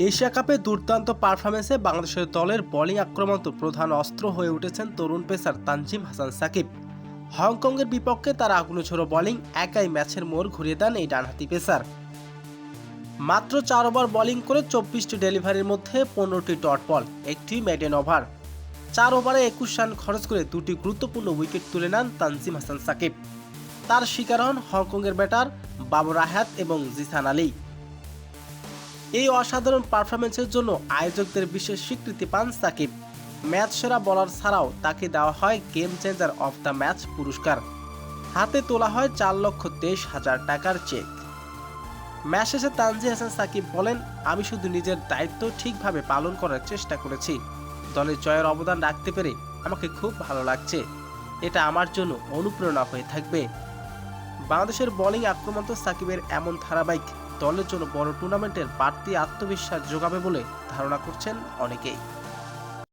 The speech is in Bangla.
এশিয়া কাপে দুর্দান্ত পারফরম্যান্সে বাংলাদেশের দলের বোলিং আক্রমণ প্রধান অস্ত্র হয়ে উঠেছেন তরুণ পেসার তানজিম হাসান সাকিব। হংকংয়ের বিপক্ষে তার আগুনঝোড়ো বোলিং একাই ম্যাচের মোড় ঘুরিয়ে দেন এই ডানহাতি পেসার। মাত্র 4 ওভার বোলিং করে 24টি ডেলিভারির মধ্যে 15টি ডট বল, একটি মেডেন ওভার। 4 ওভারে 21 রান খরচ করে দুটি গুরুত্বপূর্ণ উইকেট তুলে নেন তানজিম হাসান সাকিব। তার শিকার হন হংকংয়ের ব্যাটার বাবর আহাত এবং জিসান আলী। এই অসাধারণ পারফরম্যান্সের জন্য আয়োজকদের বিশেষ স্বীকৃতি পান সাকিব। ম্যাচ সেরা বোলার ছাড়াও তাকে দেওয়া হয় game changer of the match পুরস্কার। হাতে তোলা হয় 4,23,000 টাকার চেক। ম্যাচ শেষে তানজিম হাসান সাকিব বলেন, আমি শুধু নিজের দায়িত্ব ঠিকভাবে পালন করার চেষ্টা করেছি। দলের জয়ের অবদান রাখতে পেরে আমাকে খুব ভালো লাগছে। এটা আমার জন্য অনুপ্রেরণা হয়ে থাকবে। বাংলাদেশের বোলিং আক্রমণ সাকিবের এমন ধারাবাহিক দলের জন্য বড় টুর্নামেন্টের বাড়তি আত্মবিশ্বাস যোগাবে বলে ধারণা করছেন অনেকেই।